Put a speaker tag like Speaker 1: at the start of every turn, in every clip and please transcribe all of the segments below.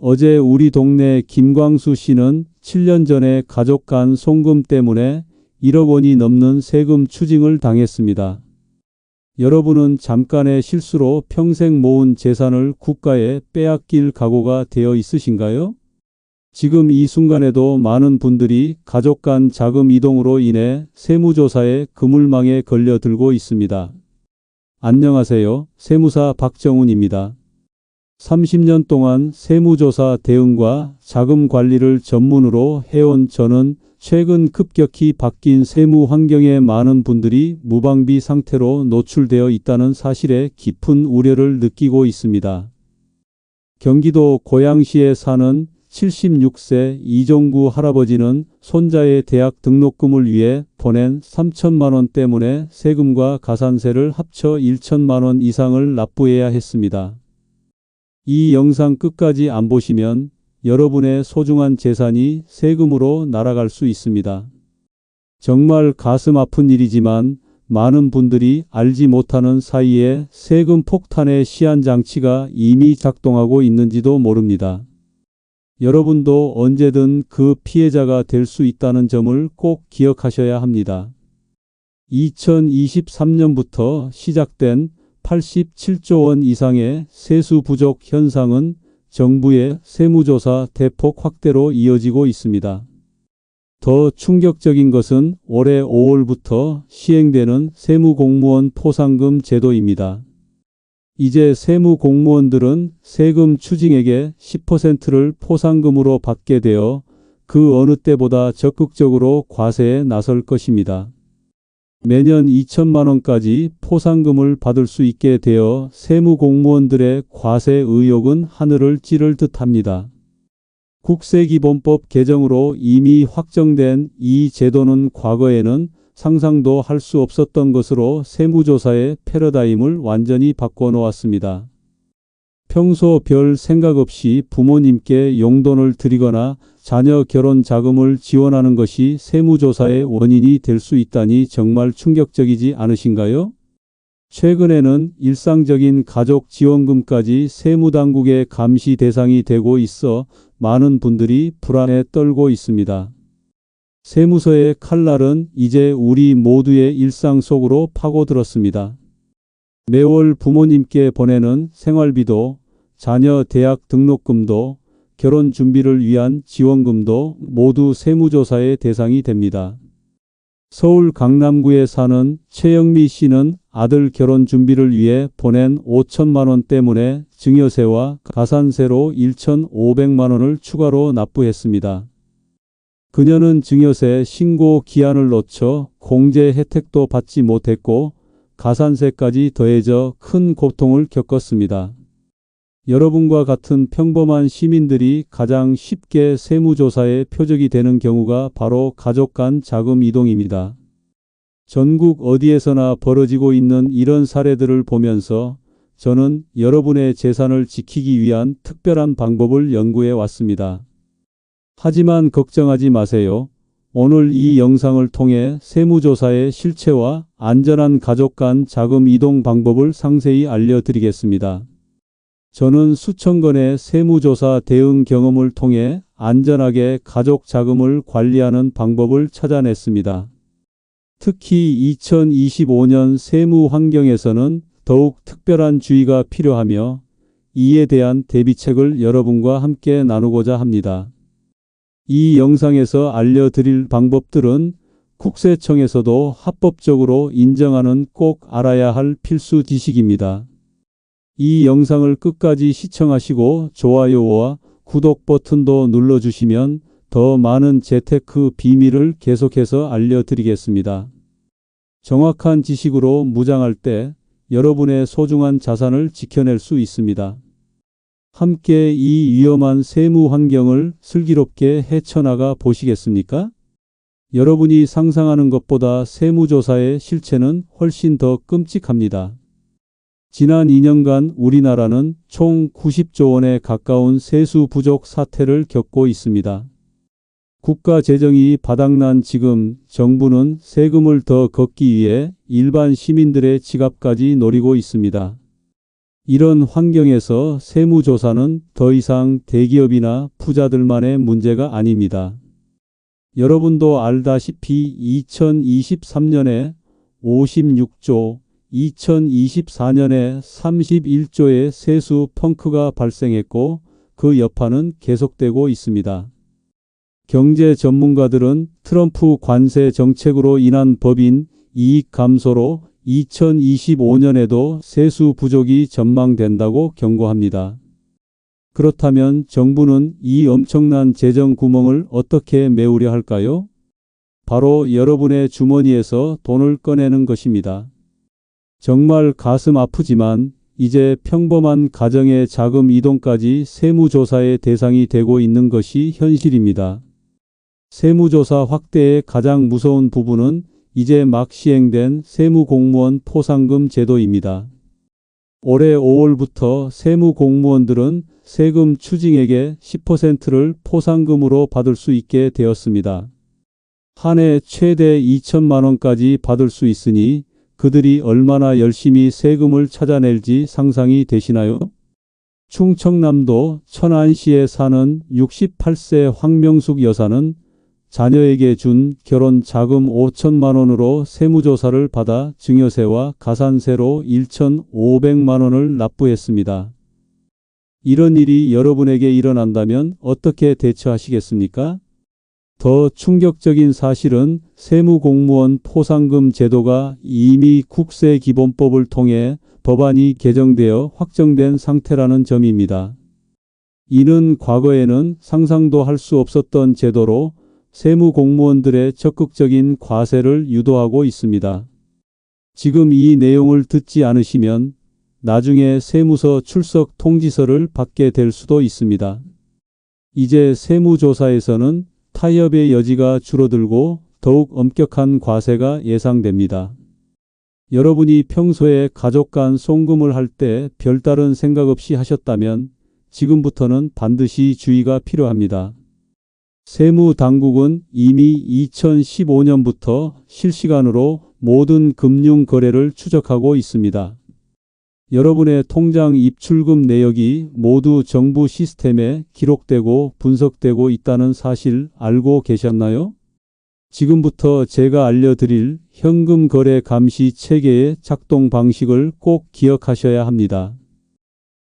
Speaker 1: 어제 우리 동네 김광수 씨는 7년 전에 가족 간 송금 때문에 1억 원이 넘는 세금 추징을 당했습니다. 여러분은 잠깐의 실수로 평생 모은 재산을 국가에 빼앗길 각오가 되어 있으신가요? 지금 이 순간에도 많은 분들이 가족 간 자금 이동으로 인해 세무조사의 그물망에 걸려들고 있습니다. 안녕하세요. 세무사 박정훈입니다. 30년 동안 세무조사 대응과 자금 관리를 전문으로 해온 저는 최근 급격히 바뀐 세무 환경에 많은 분들이 무방비 상태로 노출되어 있다는 사실에 깊은 우려를 느끼고 있습니다. 경기도 고양시에 사는 76세 이종구 할아버지는 손자의 대학 등록금을 위해 보낸 3천만 원 때문에 세금과 가산세를 합쳐 1천만 원 이상을 납부해야 했습니다. 이 영상 끝까지 안 보시면 여러분의 소중한 재산이 세금으로 날아갈 수 있습니다. 정말 가슴 아픈 일이지만 많은 분들이 알지 못하는 사이에 세금 폭탄의 시한장치가 이미 작동하고 있는지도 모릅니다. 여러분도 언제든 그 피해자가 될 수 있다는 점을 꼭 기억하셔야 합니다. 2023년부터 시작된 87조 원 이상의 세수 부족 현상은 정부의 세무조사 대폭 확대로 이어지고 있습니다. 더 충격적인 것은 올해 5월부터 시행되는 세무공무원 포상금 제도입니다. 이제 세무공무원들은 세금 추징액의 10%를 포상금으로 받게 되어 그 어느 때보다 적극적으로 과세에 나설 것입니다. 매년 2천만 원까지 포상금을 받을 수 있게 되어 세무공무원들의 과세 의욕은 하늘을 찌를 듯합니다. 국세기본법 개정으로 이미 확정된 이 제도는 과거에는 상상도 할 수 없었던 것으로 세무조사의 패러다임을 완전히 바꿔놓았습니다. 평소 별 생각 없이 부모님께 용돈을 드리거나 자녀 결혼 자금을 지원하는 것이 세무조사의 원인이 될 수 있다니 정말 충격적이지 않으신가요? 최근에는 일상적인 가족 지원금까지 세무당국의 감시 대상이 되고 있어 많은 분들이 불안에 떨고 있습니다. 세무서의 칼날은 이제 우리 모두의 일상 속으로 파고들었습니다. 매월 부모님께 보내는 생활비도, 자녀 대학 등록금도, 결혼 준비를 위한 지원금도 모두 세무조사의 대상이 됩니다. 서울 강남구에 사는 최영미 씨는 아들 결혼 준비를 위해 보낸 5천만 원 때문에 증여세와 가산세로 1,500만 원을 추가로 납부했습니다. 그녀는 증여세 신고 기한을 놓쳐 공제 혜택도 받지 못했고 가산세까지 더해져 큰 고통을 겪었습니다. 여러분과 같은 평범한 시민들이 가장 쉽게 세무조사의 표적이 되는 경우가 바로 가족 간 자금 이동입니다. 전국 어디에서나 벌어지고 있는 이런 사례들을 보면서 저는 여러분의 재산을 지키기 위한 특별한 방법을 연구해 왔습니다. 하지만 걱정하지 마세요. 오늘 이 영상을 통해 세무조사의 실체와 안전한 가족 간 자금 이동 방법을 상세히 알려드리겠습니다. 저는 수천 건의 세무조사 대응 경험을 통해 안전하게 가족 자금을 관리하는 방법을 찾아냈습니다. 특히 2025년 세무 환경에서는 더욱 특별한 주의가 필요하며 이에 대한 대비책을 여러분과 함께 나누고자 합니다. 이 영상에서 알려드릴 방법들은 국세청에서도 합법적으로 인정하는 꼭 알아야 할 필수 지식입니다. 이 영상을 끝까지 시청하시고 좋아요와 구독 버튼도 눌러주시면 더 많은 재테크 비밀을 계속해서 알려드리겠습니다. 정확한 지식으로 무장할 때 여러분의 소중한 자산을 지켜낼 수 있습니다. 함께 이 위험한 세무 환경을 슬기롭게 헤쳐나가 보시겠습니까? 여러분이 상상하는 것보다 세무조사의 실체는 훨씬 더 끔찍합니다. 지난 2년간 우리나라는 총 90조 원에 가까운 세수 부족 사태를 겪고 있습니다. 국가 재정이 바닥난 지금 정부는 세금을 더 걷기 위해 일반 시민들의 지갑까지 노리고 있습니다. 이런 환경에서 세무조사는 더 이상 대기업이나 부자들만의 문제가 아닙니다. 여러분도 알다시피 2023년에 56조, 2024년에 31조의 세수 펑크가 발생했고 그 여파는 계속되고 있습니다. 경제 전문가들은 트럼프 관세 정책으로 인한 법인 이익 감소로 2025년에도 세수 부족이 전망된다고 경고합니다. 그렇다면 정부는 이 엄청난 재정 구멍을 어떻게 메우려 할까요? 바로 여러분의 주머니에서 돈을 꺼내는 것입니다. 정말 가슴 아프지만 이제 평범한 가정의 자금 이동까지 세무조사의 대상이 되고 있는 것이 현실입니다. 세무조사 확대의 가장 무서운 부분은 이제 막 시행된 세무공무원 포상금 제도입니다. 올해 5월부터 세무공무원들은 세금 추징액의 10%를 포상금으로 받을 수 있게 되었습니다. 한 해 최대 2천만 원까지 받을 수 있으니 그들이 얼마나 열심히 세금을 찾아낼지 상상이 되시나요? 충청남도 천안시에 사는 68세 황명숙 여사는 자녀에게 준 결혼 자금 5천만 원으로 세무조사를 받아 증여세와 가산세로 1,500만 원을 납부했습니다. 이런 일이 여러분에게 일어난다면 어떻게 대처하시겠습니까? 더 충격적인 사실은 세무공무원 포상금 제도가 이미 국세기본법을 통해 법안이 개정되어 확정된 상태라는 점입니다. 이는 과거에는 상상도 할 수 없었던 제도로 세무공무원들의 적극적인 과세를 유도하고 있습니다. 지금 이 내용을 듣지 않으시면 나중에 세무서 출석 통지서를 받게 될 수도 있습니다. 이제 세무조사에서는 타협의 여지가 줄어들고 더욱 엄격한 과세가 예상됩니다. 여러분이 평소에 가족 간 송금을 할 때 별다른 생각 없이 하셨다면 지금부터는 반드시 주의가 필요합니다. 세무당국은 이미 2015년부터 실시간으로 모든 금융 거래를 추적하고 있습니다. 여러분의 통장 입출금 내역이 모두 정부 시스템에 기록되고 분석되고 있다는 사실 알고 계셨나요? 지금부터 제가 알려드릴 현금 거래 감시 체계의 작동 방식을 꼭 기억하셔야 합니다.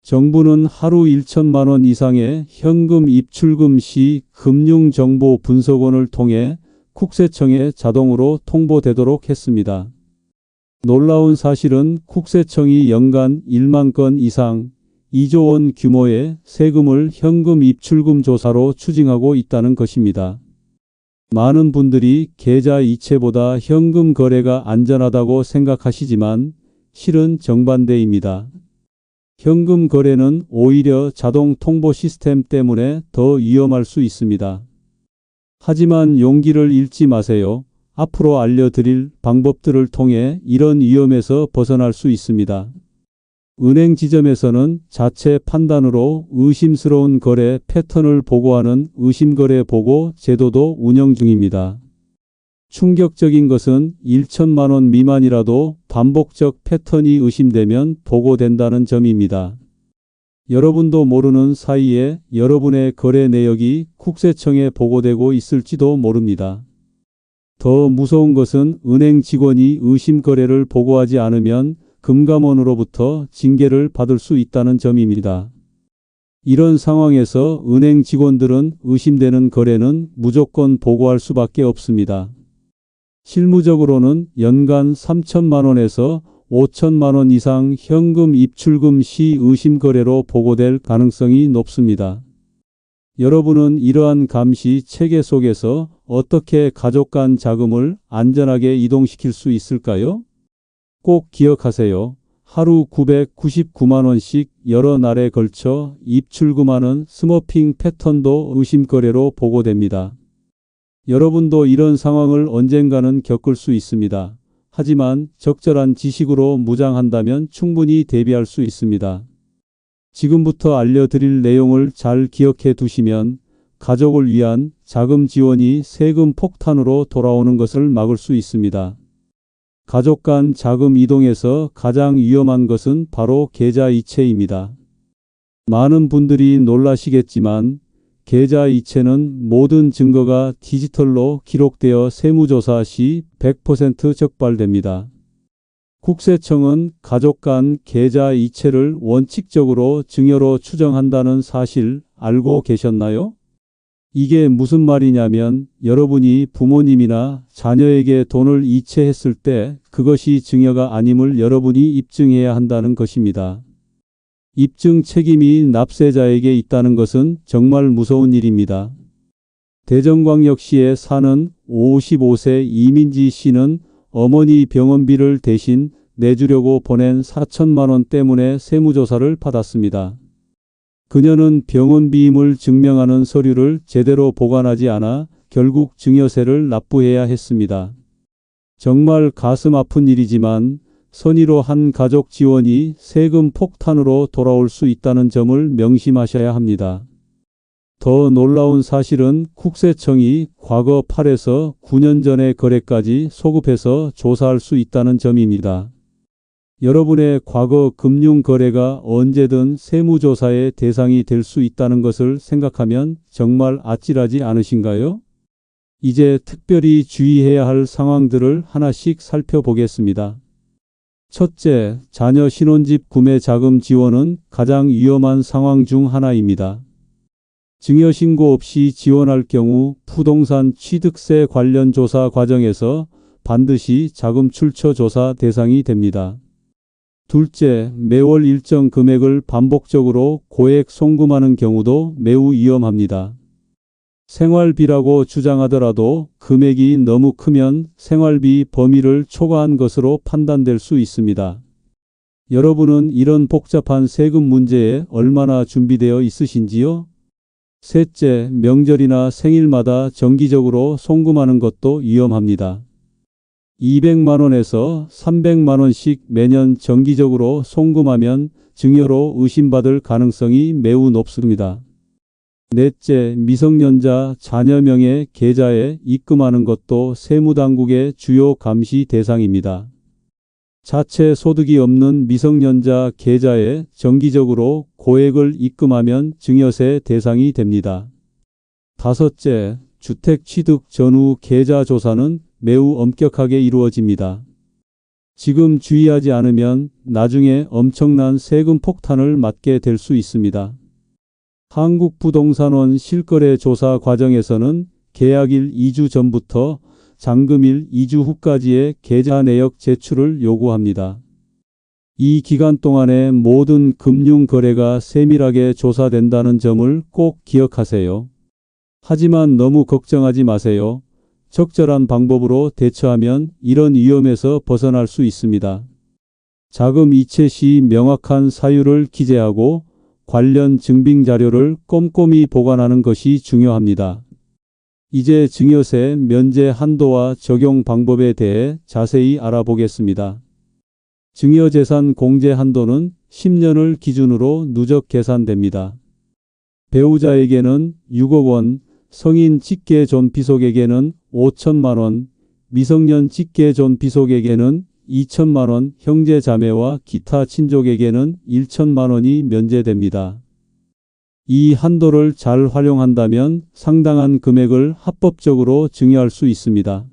Speaker 1: 정부는 하루 1천만 원 이상의 현금 입출금 시 금융정보분석원을 통해 국세청에 자동으로 통보되도록 했습니다. 놀라운 사실은 국세청이 연간 1만 건 이상 2조 원 규모의 세금을 현금 입출금 조사로 추징하고 있다는 것입니다. 많은 분들이 계좌 이체보다 현금 거래가 안전하다고 생각하시지만 실은 정반대입니다. 현금 거래는 오히려 자동 통보 시스템 때문에 더 위험할 수 있습니다. 하지만 용기를 잃지 마세요. 앞으로 알려드릴 방법들을 통해 이런 위험에서 벗어날 수 있습니다. 은행 지점에서는 자체 판단으로 의심스러운 거래 패턴을 보고하는 의심거래 보고 제도도 운영 중입니다. 충격적인 것은 1천만 원 미만이라도 반복적 패턴이 의심되면 보고된다는 점입니다. 여러분도 모르는 사이에 여러분의 거래 내역이 국세청에 보고되고 있을지도 모릅니다. 더 무서운 것은 은행 직원이 의심 거래를 보고하지 않으면 금감원으로부터 징계를 받을 수 있다는 점입니다. 이런 상황에서 은행 직원들은 의심되는 거래는 무조건 보고할 수밖에 없습니다. 실무적으로는 연간 3천만 원에서 5천만 원 이상 현금 입출금 시 의심 거래로 보고될 가능성이 높습니다. 여러분은 이러한 감시 체계 속에서 어떻게 가족 간 자금을 안전하게 이동시킬 수 있을까요? 꼭 기억하세요. 하루 999만 원씩 여러 날에 걸쳐 입출금하는 스머핑 패턴도 의심거래로 보고됩니다. 여러분도 이런 상황을 언젠가는 겪을 수 있습니다. 하지만 적절한 지식으로 무장한다면 충분히 대비할 수 있습니다. 지금부터 알려드릴 내용을 잘 기억해 두시면 가족을 위한 자금 지원이 세금 폭탄으로 돌아오는 것을 막을 수 있습니다. 가족 간 자금 이동에서 가장 위험한 것은 바로 계좌이체입니다. 많은 분들이 놀라시겠지만 계좌이체는 모든 증거가 디지털로 기록되어 세무조사 시 100% 적발됩니다. 국세청은 가족 간 계좌이체를 원칙적으로 증여로 추정한다는 사실 알고 계셨나요? 이게 무슨 말이냐면 여러분이 부모님이나 자녀에게 돈을 이체했을 때 그것이 증여가 아님을 여러분이 입증해야 한다는 것입니다. 입증 책임이 납세자에게 있다는 것은 정말 무서운 일입니다. 대전광역시에 사는 55세 이민지 씨는 어머니 병원비를 대신 내주려고 보낸 4천만 원 때문에 세무조사를 받았습니다. 그녀는 병원비임을 증명하는 서류를 제대로 보관하지 않아 결국 증여세를 납부해야 했습니다. 정말 가슴 아픈 일이지만 선의로 한 가족 지원이 세금 폭탄으로 돌아올 수 있다는 점을 명심하셔야 합니다. 더 놀라운 사실은 국세청이 과거 8에서 9년 전의 거래까지 소급해서 조사할 수 있다는 점입니다. 여러분의 과거 금융 거래가 언제든 세무조사의 대상이 될 수 있다는 것을 생각하면 정말 아찔하지 않으신가요? 이제 특별히 주의해야 할 상황들을 하나씩 살펴보겠습니다. 첫째, 자녀 신혼집 구매 자금 지원은 가장 위험한 상황 중 하나입니다. 증여 신고 없이 지원할 경우 부동산 취득세 관련 조사 과정에서 반드시 자금 출처 조사 대상이 됩니다. 둘째, 매월 일정 금액을 반복적으로 고액 송금하는 경우도 매우 위험합니다. 생활비라고 주장하더라도 금액이 너무 크면 생활비 범위를 초과한 것으로 판단될 수 있습니다. 여러분은 이런 복잡한 세금 문제에 얼마나 준비되어 있으신지요? 셋째, 명절이나 생일마다 정기적으로 송금하는 것도 위험합니다. 200만 원에서 300만 원씩 매년 정기적으로 송금하면 증여로 의심받을 가능성이 매우 높습니다. 넷째, 미성년자 자녀명의 계좌에 입금하는 것도 세무당국의 주요 감시 대상입니다. 자체 소득이 없는 미성년자 계좌에 정기적으로 고액을 입금하면 증여세 대상이 됩니다. 다섯째, 주택 취득 전후 계좌 조사는 매우 엄격하게 이루어집니다. 지금 주의하지 않으면 나중에 엄청난 세금 폭탄을 맞게 될 수 있습니다. 한국부동산원 실거래 조사 과정에서는 계약일 2주 전부터 잔금일 2주 후까지의 계좌 내역 제출을 요구합니다. 이 기간 동안의 모든 금융 거래가 세밀하게 조사된다는 점을 꼭 기억하세요. 하지만 너무 걱정하지 마세요. 적절한 방법으로 대처하면 이런 위험에서 벗어날 수 있습니다. 자금 이체 시 명확한 사유를 기재하고 관련 증빙 자료를 꼼꼼히 보관하는 것이 중요합니다. 이제 증여세 면제 한도와 적용 방법에 대해 자세히 알아보겠습니다. 증여재산 공제 한도는 10년을 기준으로 누적 계산됩니다. 배우자에게는 6억 원, 성인 직계 존비속에게는 5천만 원, 미성년 직계 존비속에게는 2천만 원, 형제 자매와 기타 친족에게는 1천만 원이 면제됩니다. 이 한도를 잘 활용한다면 상당한 금액을 합법적으로 증여할 수 있습니다.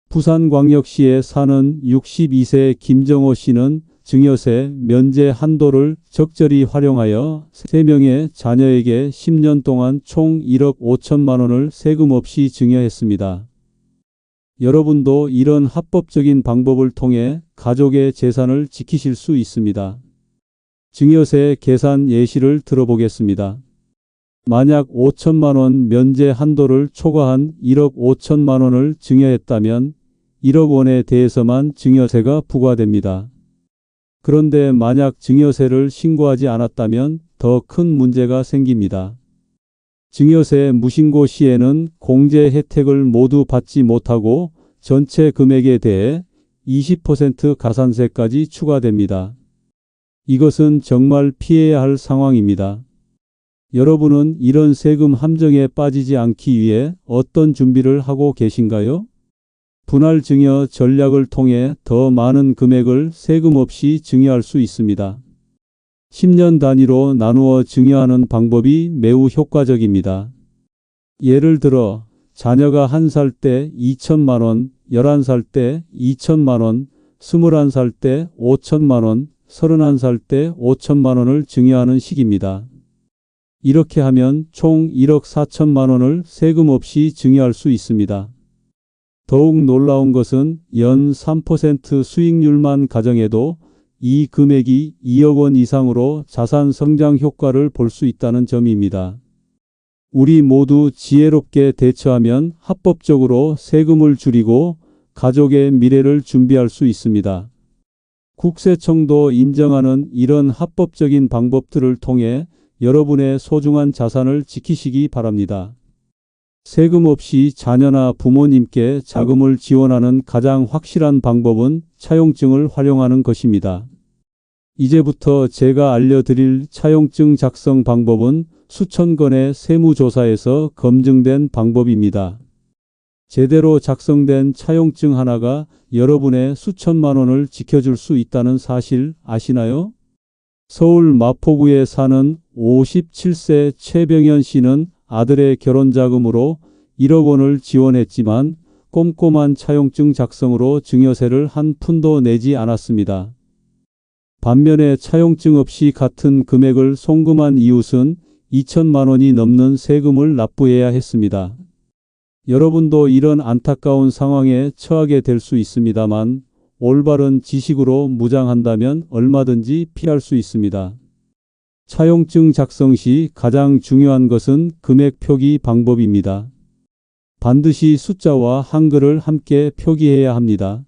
Speaker 1: 부산광역시에 사는 62세 김정호 씨는 증여세 면제 한도를 적절히 활용하여 3명의 자녀에게 10년 동안 총 1억 5천만 원을 세금 없이 증여했습니다. 여러분도 이런 합법적인 방법을 통해 가족의 재산을 지키실 수 있습니다. 증여세 계산 예시를 들어보겠습니다. 만약 5천만 원 면제 한도를 초과한 1억 5천만 원을 증여했다면 1억 원에 대해서만 증여세가 부과됩니다. 그런데 만약 증여세를 신고하지 않았다면 더 큰 문제가 생깁니다. 증여세 무신고 시에는 공제 혜택을 모두 받지 못하고 전체 금액에 대해 20% 가산세까지 추가됩니다. 이것은 정말 피해야 할 상황입니다. 여러분은 이런 세금 함정에 빠지지 않기 위해 어떤 준비를 하고 계신가요? 분할 증여 전략을 통해 더 많은 금액을 세금 없이 증여할 수 있습니다. 10년 단위로 나누어 증여하는 방법이 매우 효과적입니다. 예를 들어 자녀가 1살 때 2천만 원, 11살 때 2천만 원, 21살 때 5천만 원, 31살 때 5천만 원을 증여하는 식입니다. 이렇게 하면 총 1억 4천만 원을 세금 없이 증여할 수 있습니다. 더욱 놀라운 것은 연 3% 수익률만 가정해도 이 금액이 2억 원 이상으로 자산 성장 효과를 볼 수 있다는 점입니다. 우리 모두 지혜롭게 대처하면 합법적으로 세금을 줄이고 가족의 미래를 준비할 수 있습니다. 국세청도 인정하는 이런 합법적인 방법들을 통해 여러분의 소중한 자산을 지키시기 바랍니다. 세금 없이 자녀나 부모님께 자금을 지원하는 가장 확실한 방법은 차용증을 활용하는 것입니다. 이제부터 제가 알려드릴 차용증 작성 방법은 수천 건의 세무조사에서 검증된 방법입니다. 제대로 작성된 차용증 하나가 여러분의 수천만 원을 지켜줄 수 있다는 사실 아시나요? 서울 마포구에 사는 57세 최병현 씨는 아들의 결혼자금으로 1억 원을 지원했지만 꼼꼼한 차용증 작성으로 증여세를 한 푼도 내지 않았습니다. 반면에 차용증 없이 같은 금액을 송금한 이웃은 2천만 원이 넘는 세금을 납부해야 했습니다. 여러분도 이런 안타까운 상황에 처하게 될 수 있습니다만 올바른 지식으로 무장한다면 얼마든지 피할 수 있습니다. 차용증 작성 시 가장 중요한 것은 금액 표기 방법입니다. 반드시 숫자와 한글을 함께 표기해야 합니다.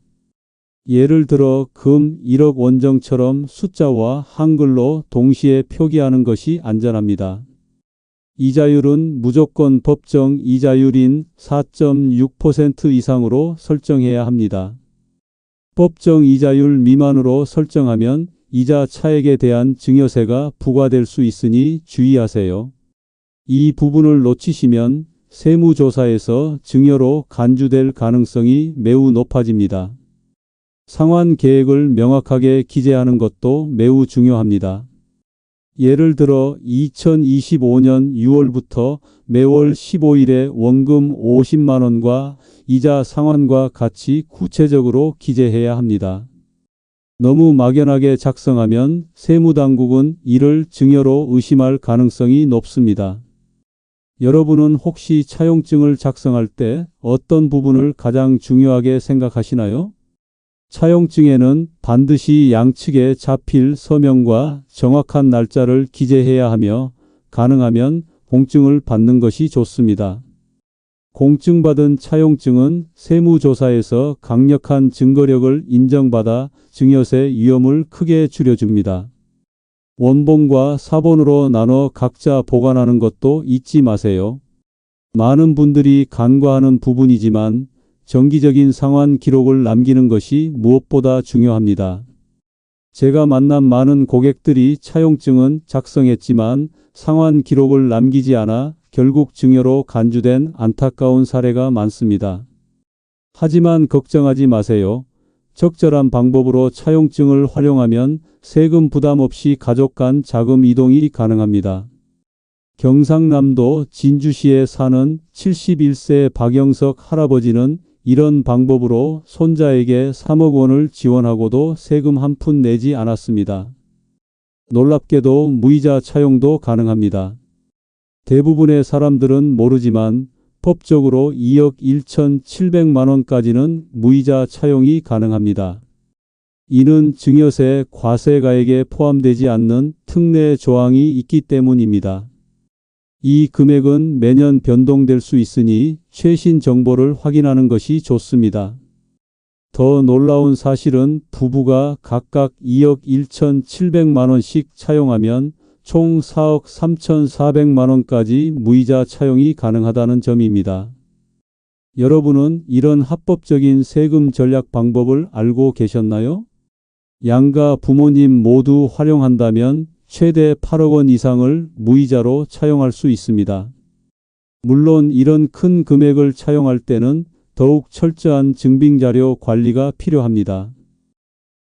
Speaker 1: 예를 들어 금 1억 원정처럼 숫자와 한글로 동시에 표기하는 것이 안전합니다. 이자율은 무조건 법정 이자율인 4.6% 이상으로 설정해야 합니다. 법정 이자율 미만으로 설정하면 이자 차액에 대한 증여세가 부과될 수 있으니 주의하세요. 이 부분을 놓치시면 세무조사에서 증여로 간주될 가능성이 매우 높아집니다. 상환 계획을 명확하게 기재하는 것도 매우 중요합니다. 예를 들어 2025년 6월부터 매월 15일에 원금 50만 원과 이자 상환과 같이 구체적으로 기재해야 합니다. 너무 막연하게 작성하면 세무당국은 이를 증여로 의심할 가능성이 높습니다. 여러분은 혹시 차용증을 작성할 때 어떤 부분을 가장 중요하게 생각하시나요? 차용증에는 반드시 양측에 자필 서명과 정확한 날짜를 기재해야 하며 가능하면 공증을 받는 것이 좋습니다. 공증받은 차용증은 세무조사에서 강력한 증거력을 인정받아 증여세 위험을 크게 줄여줍니다. 원본과 사본으로 나눠 각자 보관하는 것도 잊지 마세요. 많은 분들이 간과하는 부분이지만 정기적인 상환 기록을 남기는 것이 무엇보다 중요합니다. 제가 만난 많은 고객들이 차용증은 작성했지만 상환 기록을 남기지 않아 결국 증여로 간주된 안타까운 사례가 많습니다. 하지만 걱정하지 마세요. 적절한 방법으로 차용증을 활용하면 세금 부담 없이 가족 간 자금 이동이 가능합니다. 경상남도 진주시에 사는 71세 박영석 할아버지는 이런 방법으로 손자에게 3억 원을 지원하고도 세금 한 푼 내지 않았습니다. 놀랍게도 무이자 차용도 가능합니다. 대부분의 사람들은 모르지만 법적으로 2억 1,700만 원까지는 무이자 차용이 가능합니다. 이는 증여세 과세가액에 포함되지 않는 특례 조항이 있기 때문입니다. 이 금액은 매년 변동될 수 있으니 최신 정보를 확인하는 것이 좋습니다. 더 놀라운 사실은 부부가 각각 2억 1,700만 원씩 차용하면 총 4억 3,400만 원까지 무이자 차용이 가능하다는 점입니다. 여러분은 이런 합법적인 세금 전략 방법을 알고 계셨나요? 양가 부모님 모두 활용한다면 최대 8억 원 이상을 무이자로 차용할 수 있습니다. 물론 이런 큰 금액을 차용할 때는 더욱 철저한 증빙자료 관리가 필요합니다.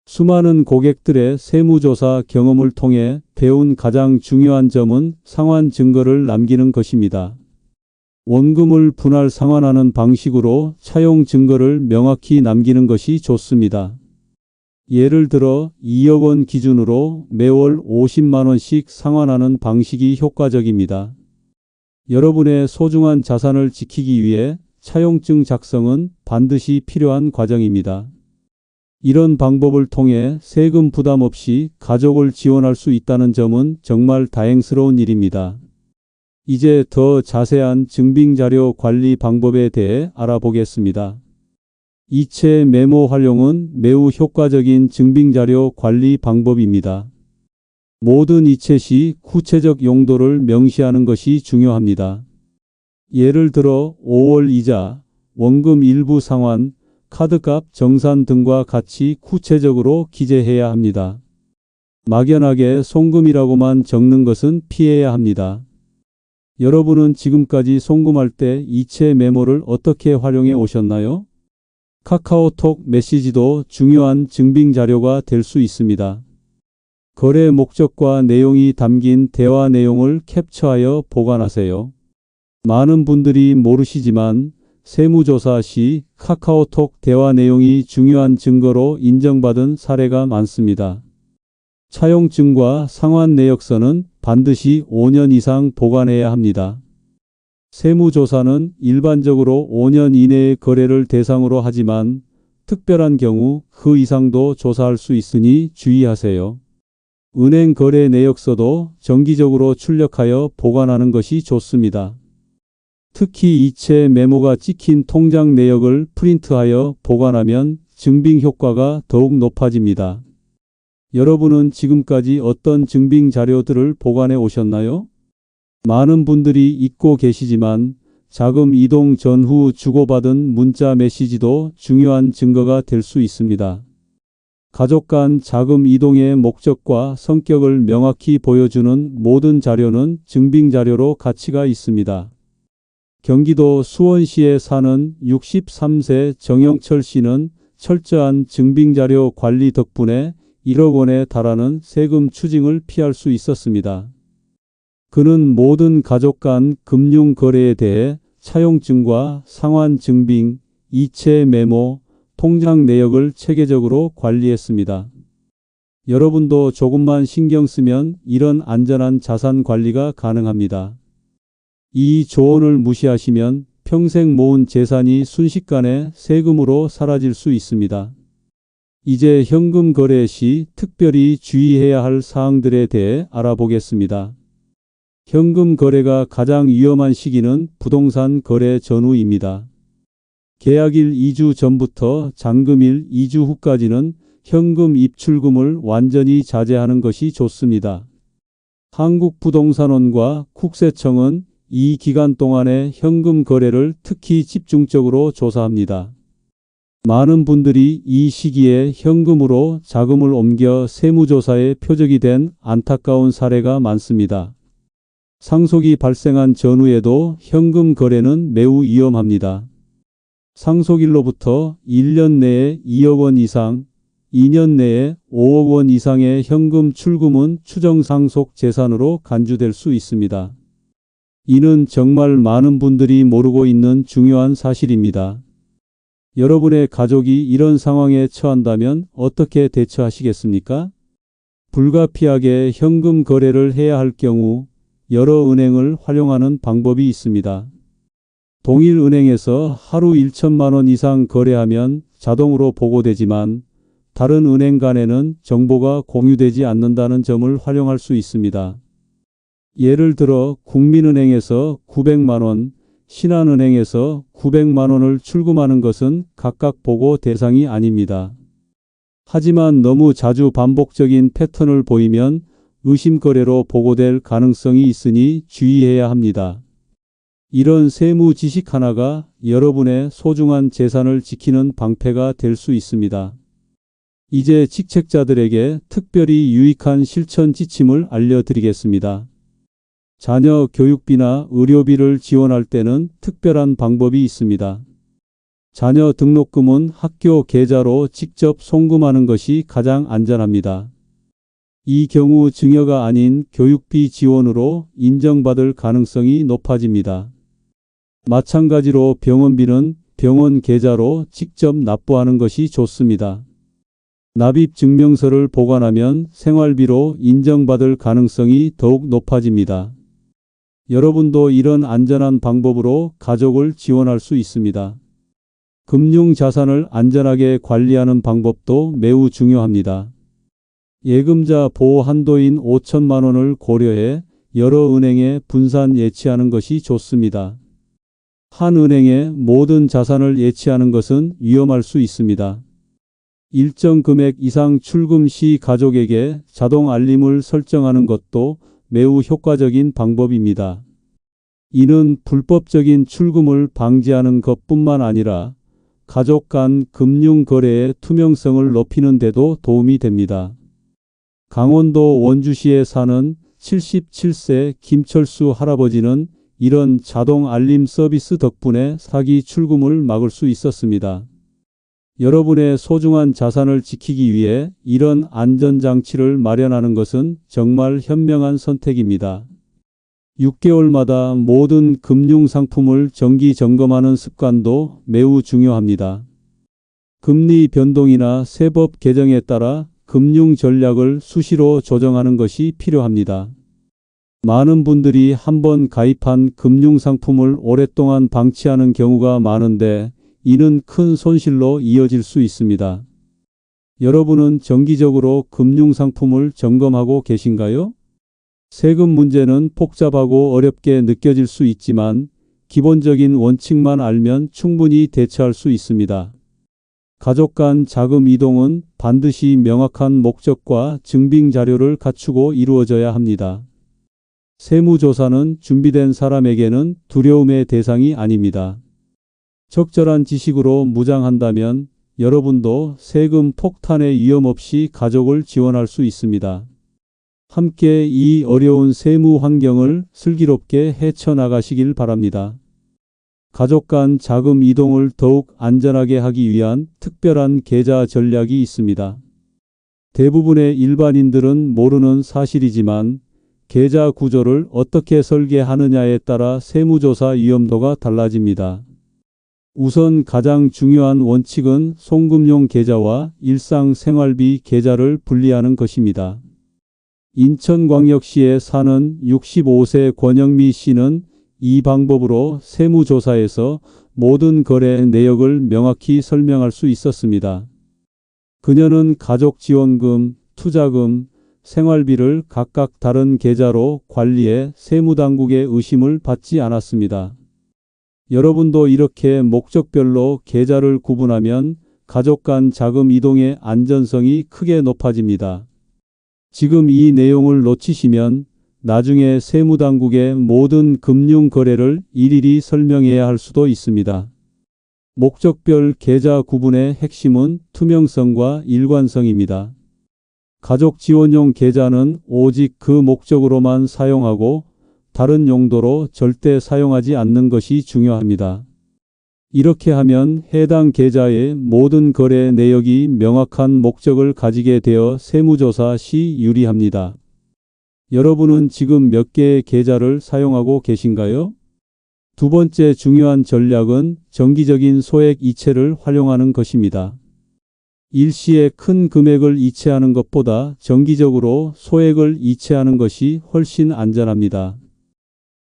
Speaker 1: 수많은 고객들의 세무조사 경험을 통해 배운 가장 중요한 점은 상환 증거를 남기는 것입니다. 원금을 분할 상환하는 방식으로 차용 증거를 명확히 남기는 것이 좋습니다. 예를 들어 2억 원 기준으로 매월 50만 원씩 상환하는 방식이 효과적입니다. 여러분의 소중한 자산을 지키기 위해 차용증 작성은 반드시 필요한 과정입니다. 이런 방법을 통해 세금 부담 없이 가족을 지원할 수 있다는 점은 정말 다행스러운 일입니다. 이제 더 자세한 증빙자료 관리 방법에 대해 알아보겠습니다. 이체 메모 활용은 매우 효과적인 증빙자료 관리 방법입니다. 모든 이체 시 구체적 용도를 명시하는 것이 중요합니다. 예를 들어 5월 이자, 원금 일부 상환, 카드값 정산 등과 같이 구체적으로 기재해야 합니다. 막연하게 송금이라고만 적는 것은 피해야 합니다. 여러분은 지금까지 송금할 때 이체 메모를 어떻게 활용해 오셨나요? 카카오톡 메시지도 중요한 증빙 자료가 될 수 있습니다. 거래 목적과 내용이 담긴 대화 내용을 캡처하여 보관하세요. 많은 분들이 모르시지만 세무조사 시 카카오톡 대화 내용이 중요한 증거로 인정받은 사례가 많습니다. 차용증과 상환 내역서는 반드시 5년 이상 보관해야 합니다. 세무조사는 일반적으로 5년 이내의 거래를 대상으로 하지만 특별한 경우 그 이상도 조사할 수 있으니 주의하세요. 은행 거래 내역서도 정기적으로 출력하여 보관하는 것이 좋습니다. 특히 이체 메모가 찍힌 통장 내역을 프린트하여 보관하면 증빙 효과가 더욱 높아집니다. 여러분은 지금까지 어떤 증빙 자료들을 보관해 오셨나요? 많은 분들이 잊고 계시지만 자금 이동 전후 주고받은 문자 메시지도 중요한 증거가 될 수 있습니다. 가족 간 자금 이동의 목적과 성격을 명확히 보여주는 모든 자료는 증빙 자료로 가치가 있습니다. 경기도 수원시에 사는 63세 정영철 씨는 철저한 증빙자료 관리 덕분에 1억 원에 달하는 세금 추징을 피할 수 있었습니다. 그는 모든 가족 간 금융 거래에 대해 차용증과 상환 증빙, 이체 메모, 통장 내역을 체계적으로 관리했습니다. 여러분도 조금만 신경 쓰면 이런 안전한 자산 관리가 가능합니다. 이 조언을 무시하시면 평생 모은 재산이 순식간에 세금으로 사라질 수 있습니다. 이제 현금 거래 시 특별히 주의해야 할 사항들에 대해 알아보겠습니다. 현금 거래가 가장 위험한 시기는 부동산 거래 전후입니다. 계약일 2주 전부터 잔금일 2주 후까지는 현금 입출금을 완전히 자제하는 것이 좋습니다. 한국부동산원과 국세청은 이 기간 동안의 현금 거래를 특히 집중적으로 조사합니다. 많은 분들이 이 시기에 현금으로 자금을 옮겨 세무조사의 표적이 된 안타까운 사례가 많습니다. 상속이 발생한 전후에도 현금 거래는 매우 위험합니다. 상속일로부터 1년 내에 2억 원 이상, 2년 내에 5억 원 이상의 현금 출금은 추정상속 재산으로 간주될 수 있습니다. 이는 정말 많은 분들이 모르고 있는 중요한 사실입니다. 여러분의 가족이 이런 상황에 처한다면 어떻게 대처하시겠습니까? 불가피하게 현금 거래를 해야 할 경우 여러 은행을 활용하는 방법이 있습니다. 동일 은행에서 하루 1천만 원 이상 거래하면 자동으로 보고되지만 다른 은행 간에는 정보가 공유되지 않는다는 점을 활용할 수 있습니다. 예를 들어 국민은행에서 900만 원, 신한은행에서 900만 원을 출금하는 것은 각각 보고 대상이 아닙니다. 하지만 너무 자주 반복적인 패턴을 보이면 의심거래로 보고될 가능성이 있으니 주의해야 합니다. 이런 세무 지식 하나가 여러분의 소중한 재산을 지키는 방패가 될 수 있습니다. 이제 직책자들에게 특별히 유익한 실천 지침을 알려드리겠습니다. 자녀 교육비나 의료비를 지원할 때는 특별한 방법이 있습니다. 자녀 등록금은 학교 계좌로 직접 송금하는 것이 가장 안전합니다. 이 경우 증여가 아닌 교육비 지원으로 인정받을 가능성이 높아집니다. 마찬가지로 병원비는 병원 계좌로 직접 납부하는 것이 좋습니다. 납입 증명서를 보관하면 생활비로 인정받을 가능성이 더욱 높아집니다. 여러분도 이런 안전한 방법으로 가족을 지원할 수 있습니다. 금융 자산을 안전하게 관리하는 방법도 매우 중요합니다. 예금자 보호 한도인 5천만 원을 고려해 여러 은행에 분산 예치하는 것이 좋습니다. 한 은행에 모든 자산을 예치하는 것은 위험할 수 있습니다. 일정 금액 이상 출금 시 가족에게 자동 알림을 설정하는 것도 매우 효과적인 방법입니다. 이는 불법적인 출금을 방지하는 것뿐만 아니라 가족 간 금융 거래의 투명성을 높이는 데도 도움이 됩니다. 강원도 원주시에 사는 77세 김철수 할아버지는 이런 자동 알림 서비스 덕분에 사기 출금을 막을 수 있었습니다. 여러분의 소중한 자산을 지키기 위해 이런 안전장치를 마련하는 것은 정말 현명한 선택입니다. 6개월마다 모든 금융상품을 정기 점검하는 습관도 매우 중요합니다. 금리 변동이나 세법 개정에 따라 금융 전략을 수시로 조정하는 것이 필요합니다. 많은 분들이 한번 가입한 금융상품을 오랫동안 방치하는 경우가 많은데 이는 큰 손실로 이어질 수 있습니다. 여러분은 정기적으로 금융상품을 점검하고 계신가요? 세금 문제는 복잡하고 어렵게 느껴질 수 있지만 기본적인 원칙만 알면 충분히 대처할 수 있습니다. 가족 간 자금 이동은 반드시 명확한 목적과 증빙 자료를 갖추고 이루어져야 합니다. 세무조사는 준비된 사람에게는 두려움의 대상이 아닙니다. 적절한 지식으로 무장한다면 여러분도 세금 폭탄의 위험 없이 가족을 지원할 수 있습니다. 함께 이 어려운 세무 환경을 슬기롭게 헤쳐나가시길 바랍니다. 가족 간 자금 이동을 더욱 안전하게 하기 위한 특별한 계좌 전략이 있습니다. 대부분의 일반인들은 모르는 사실이지만 계좌 구조를 어떻게 설계하느냐에 따라 세무조사 위험도가 달라집니다. 우선 가장 중요한 원칙은 송금용 계좌와 일상생활비 계좌를 분리하는 것입니다. 인천광역시에 사는 65세 권영미 씨는 이 방법으로 세무조사에서 모든 거래 내역을 명확히 설명할 수 있었습니다. 그녀는 가족지원금, 투자금, 생활비를 각각 다른 계좌로 관리해 세무당국의 의심을 받지 않았습니다. 여러분도 이렇게 목적별로 계좌를 구분하면 가족 간 자금 이동의 안전성이 크게 높아집니다. 지금 이 내용을 놓치시면 나중에 세무당국의 모든 금융 거래를 일일이 설명해야 할 수도 있습니다. 목적별 계좌 구분의 핵심은 투명성과 일관성입니다. 가족 지원용 계좌는 오직 그 목적으로만 사용하고 다른 용도로 절대 사용하지 않는 것이 중요합니다. 이렇게 하면 해당 계좌의 모든 거래 내역이 명확한 목적을 가지게 되어 세무조사 시 유리합니다. 여러분은 지금 몇 개의 계좌를 사용하고 계신가요? 두 번째 중요한 전략은 정기적인 소액 이체를 활용하는 것입니다. 일시에 큰 금액을 이체하는 것보다 정기적으로 소액을 이체하는 것이 훨씬 안전합니다.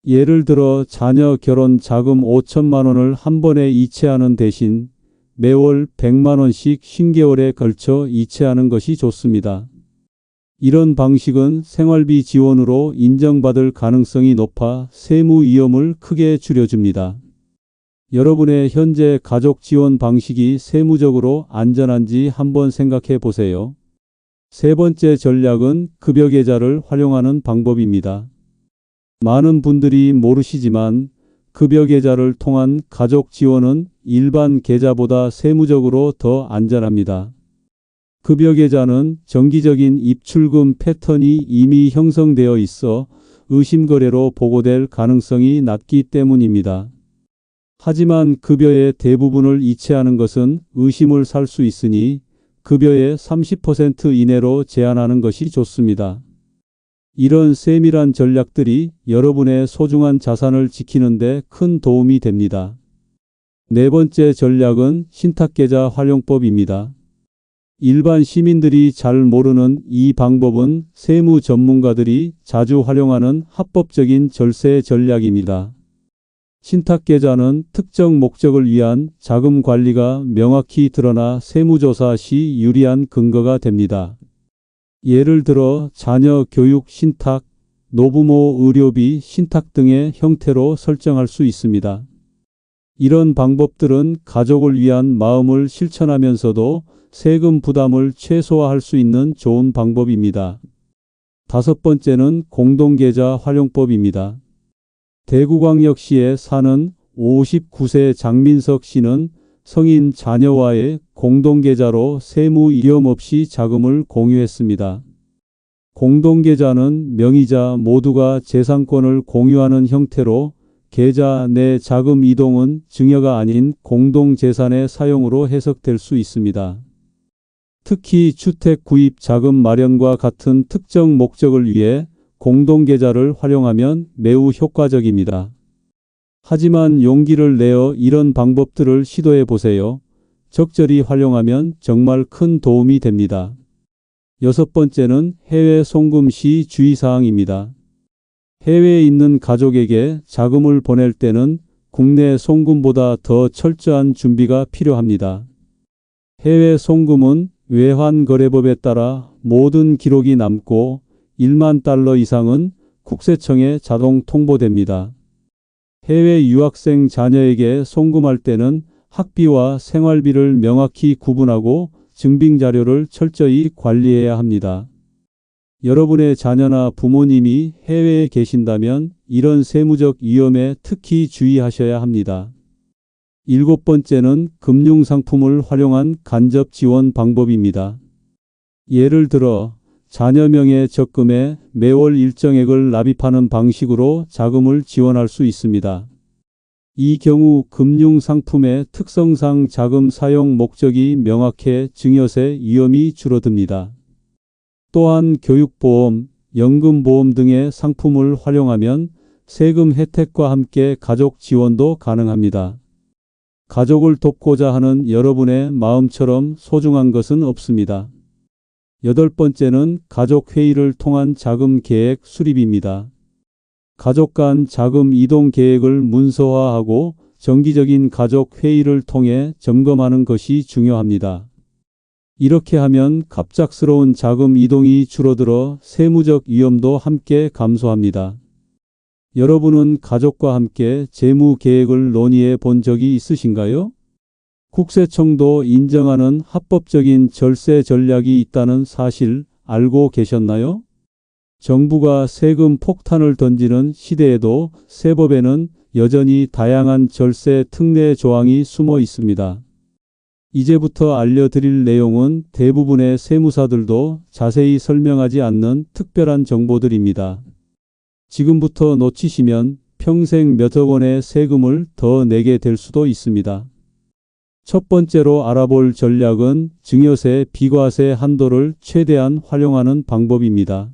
Speaker 1: 예를 들어 자녀 결혼 자금 5천만 원을 한 번에 이체하는 대신 매월 100만 원씩 50개월에 걸쳐 이체하는 것이 좋습니다. 이런 방식은 생활비 지원으로 인정받을 가능성이 높아 세무 위험을 크게 줄여줍니다. 여러분의 현재 가족 지원 방식이 세무적으로 안전한지 한번 생각해 보세요. 세 번째 전략은 급여 계좌를 활용하는 방법입니다. 많은 분들이 모르시지만 급여 계좌를 통한 가족 지원은 일반 계좌보다 세무적으로 더 안전합니다. 급여 계좌는 정기적인 입출금 패턴이 이미 형성되어 있어 의심거래로 보고될 가능성이 낮기 때문입니다. 하지만 급여의 대부분을 이체하는 것은 의심을 살 수 있으니 급여의 30% 이내로 제한하는 것이 좋습니다. 이런 세밀한 전략들이 여러분의 소중한 자산을 지키는 데 큰 도움이 됩니다. 네 번째 전략은 신탁계좌 활용법입니다. 일반 시민들이 잘 모르는 이 방법은 세무 전문가들이 자주 활용하는 합법적인 절세 전략입니다. 신탁계좌는 특정 목적을 위한 자금 관리가 명확히 드러나 세무조사 시 유리한 근거가 됩니다. 예를 들어 자녀 교육 신탁, 노부모 의료비 신탁 등의 형태로 설정할 수 있습니다. 이런 방법들은 가족을 위한 마음을 실천하면서도 세금 부담을 최소화할 수 있는 좋은 방법입니다. 다섯 번째는 공동계좌 활용법입니다. 대구광역시에 사는 59세 장민석 씨는 성인 자녀와의 공동계좌로 세무 이념 없이 자금을 공유했습니다. 공동계좌는 명의자 모두가 재산권을 공유하는 형태로 계좌 내 자금 이동은 증여가 아닌 공동재산의 사용으로 해석될 수 있습니다. 특히 주택 구입 자금 마련과 같은 특정 목적을 위해 공동계좌를 활용하면 매우 효과적입니다. 하지만 용기를 내어 이런 방법들을 시도해 보세요. 적절히 활용하면 정말 큰 도움이 됩니다. 여섯 번째는 해외 송금 시 주의사항입니다. 해외에 있는 가족에게 자금을 보낼 때는 국내 송금보다 더 철저한 준비가 필요합니다. 해외 송금은 외환거래법에 따라 모든 기록이 남고 1만 달러 이상은 국세청에 자동 통보됩니다. 해외 유학생 자녀에게 송금할 때는 학비와 생활비를 명확히 구분하고 증빙 자료를 철저히 관리해야 합니다. 여러분의 자녀나 부모님이 해외에 계신다면 이런 세무적 위험에 특히 주의하셔야 합니다. 일곱 번째는 금융상품을 활용한 간접 지원 방법입니다. 예를 들어 자녀 명의 적금에 매월 일정액을 납입하는 방식으로 자금을 지원할 수 있습니다. 이 경우 금융상품의 특성상 자금 사용 목적이 명확해 증여세 위험이 줄어듭니다. 또한 교육보험, 연금보험 등의 상품을 활용하면 세금 혜택과 함께 가족 지원도 가능합니다. 가족을 돕고자 하는 여러분의 마음처럼 소중한 것은 없습니다. 여덟 번째는 가족회의를 통한 자금 계획 수립입니다. 가족 간 자금 이동 계획을 문서화하고 정기적인 가족회의를 통해 점검하는 것이 중요합니다. 이렇게 하면 갑작스러운 자금 이동이 줄어들어 세무적 위험도 함께 감소합니다. 여러분은 가족과 함께 재무 계획을 논의해 본 적이 있으신가요? 국세청도 인정하는 합법적인 절세 전략이 있다는 사실 알고 계셨나요? 정부가 세금 폭탄을 던지는 시대에도 세법에는 여전히 다양한 절세 특례 조항이 숨어 있습니다. 이제부터 알려드릴 내용은 대부분의 세무사들도 자세히 설명하지 않는 특별한 정보들입니다. 지금부터 놓치시면 평생 몇억 원의 세금을 더 내게 될 수도 있습니다. 첫 번째로 알아볼 전략은 증여세 비과세 한도를 최대한 활용하는 방법입니다.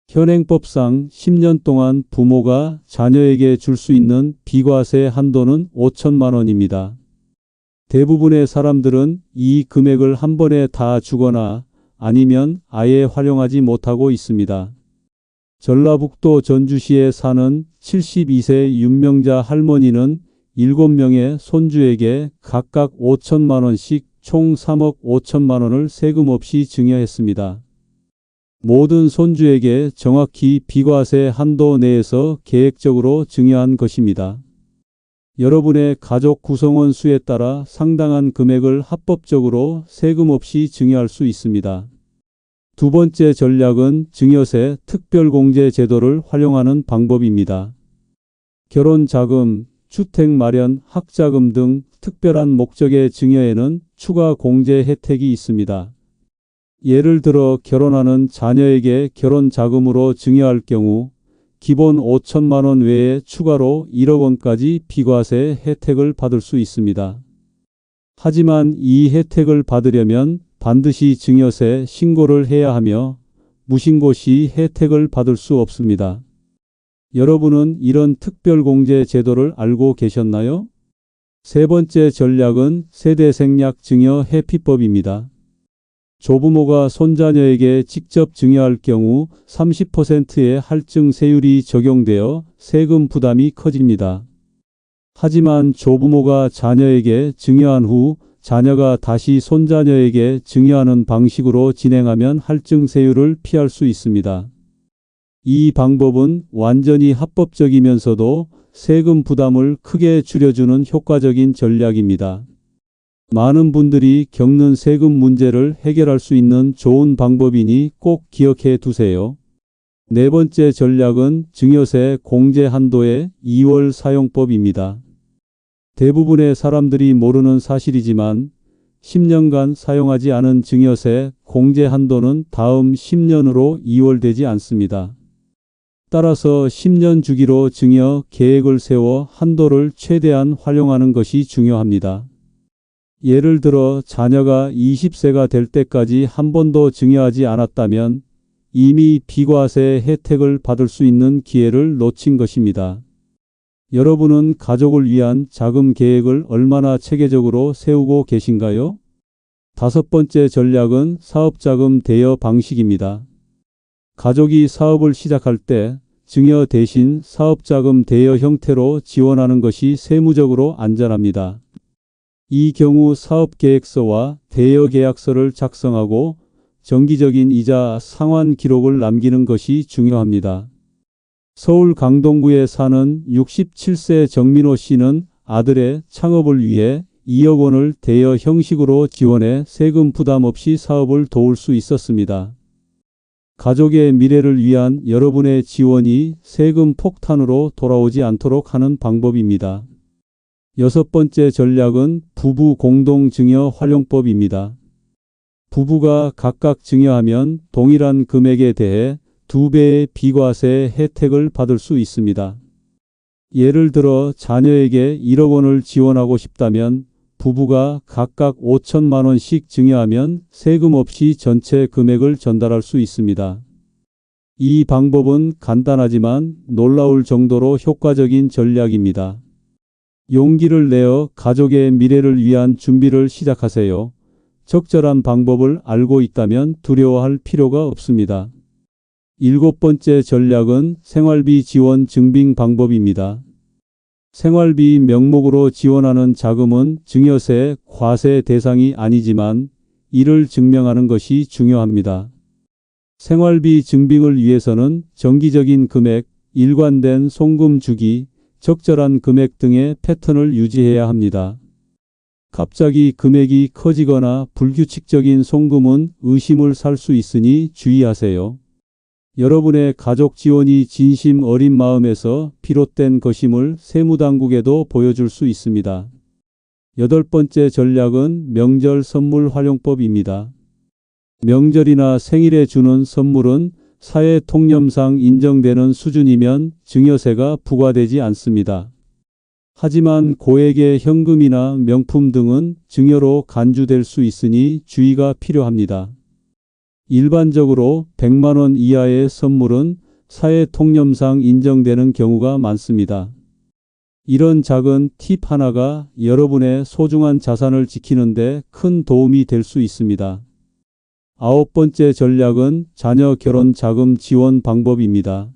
Speaker 1: 현행법상 10년 동안 부모가 자녀에게 줄 수 있는 비과세 한도는 5천만 원입니다. 대부분의 사람들은 이 금액을 한 번에 다 주거나 아니면 아예 활용하지 못하고 있습니다. 전라북도 전주시에 사는 72세 윤명자 할머니는 7명의 손주에게 각각 5천만 원씩 총 3억 5천만 원을 세금 없이 증여했습니다. 모든 손주에게 정확히 비과세 한도 내에서 계획적으로 증여한 것입니다. 여러분의 가족 구성원 수에 따라 상당한 금액을 합법적으로 세금 없이 증여할 수 있습니다. 두 번째 전략은 증여세 특별공제 제도를 활용하는 방법입니다. 결혼자금, 주택 마련, 학자금 등 특별한 목적의 증여에는 추가 공제 혜택이 있습니다. 예를 들어 결혼하는 자녀에게 결혼자금으로 증여할 경우 기본 5천만 원 외에 추가로 1억 원까지 비과세 혜택을 받을 수 있습니다. 하지만 이 혜택을 받으려면 반드시 증여세 신고를 해야 하며 무신고 시 혜택을 받을 수 없습니다. 여러분은 이런 특별공제 제도를 알고 계셨나요? 세 번째 전략은 세대생략 증여 회피법입니다. 조부모가 손자녀에게 직접 증여할 경우 30%의 할증세율이 적용되어 세금 부담이 커집니다. 하지만 조부모가 자녀에게 증여한 후 자녀가 다시 손자녀에게 증여하는 방식으로 진행하면 할증세율을 피할 수 있습니다. 이 방법은 완전히 합법적이면서도 세금 부담을 크게 줄여주는 효과적인 전략입니다. 많은 분들이 겪는 세금 문제를 해결할 수 있는 좋은 방법이니 꼭 기억해 두세요. 네 번째 전략은 증여세 공제 한도의 2월 사용법입니다. 대부분의 사람들이 모르는 사실이지만 10년간 사용하지 않은 증여세 공제 한도는 다음 10년으로 2월되지 않습니다. 따라서 10년 주기로 증여 계획을 세워 한도를 최대한 활용하는 것이 중요합니다. 예를 들어 자녀가 20세가 될 때까지 한 번도 증여하지 않았다면 이미 비과세 혜택을 받을 수 있는 기회를 놓친 것입니다. 여러분은 가족을 위한 자금 계획을 얼마나 체계적으로 세우고 계신가요? 다섯 번째 전략은 사업자금 대여 방식입니다. 가족이 사업을 시작할 때 증여 대신 사업자금 대여 형태로 지원하는 것이 세무적으로 안전합니다. 이 경우 사업계획서와 대여계약서를 작성하고 정기적인 이자 상환 기록을 남기는 것이 중요합니다. 서울 강동구에 사는 67세 정민호 씨는 아들의 창업을 위해 2억 원을 대여 형식으로 지원해 세금 부담 없이 사업을 도울 수 있었습니다. 가족의 미래를 위한 여러분의 지원이 세금 폭탄으로 돌아오지 않도록 하는 방법입니다. 여섯 번째 전략은 부부 공동 증여 활용법입니다. 부부가 각각 증여하면 동일한 금액에 대해 2배의 비과세 혜택을 받을 수 있습니다. 예를 들어 자녀에게 1억 원을 지원하고 싶다면 부부가 각각 5천만 원씩 증여하면 세금 없이 전체 금액을 전달할 수 있습니다. 이 방법은 간단하지만 놀라울 정도로 효과적인 전략입니다. 용기를 내어 가족의 미래를 위한 준비를 시작하세요. 적절한 방법을 알고 있다면 두려워할 필요가 없습니다. 일곱 번째 전략은 생활비 지원 증빙 방법입니다. 생활비 명목으로 지원하는 자금은 증여세 과세 대상이 아니지만 이를 증명하는 것이 중요합니다. 생활비 증빙을 위해서는 정기적인 금액, 일관된 송금 주기, 적절한 금액 등의 패턴을 유지해야 합니다. 갑자기 금액이 커지거나 불규칙적인 송금은 의심을 살 수 있으니 주의하세요. 여러분의 가족 지원이 진심 어린 마음에서 비롯된 것임을 세무당국에도 보여줄 수 있습니다. 여덟 번째 전략은 명절 선물 활용법입니다. 명절이나 생일에 주는 선물은 사회 통념상 인정되는 수준이면 증여세가 부과되지 않습니다. 하지만 고액의 현금이나 명품 등은 증여로 간주될 수 있으니 주의가 필요합니다. 일반적으로 100만 원 이하의 선물은 사회 통념상 인정되는 경우가 많습니다. 이런 작은 팁 하나가 여러분의 소중한 자산을 지키는 데 큰 도움이 될 수 있습니다. 아홉 번째 전략은 자녀 결혼 자금 지원 방법입니다.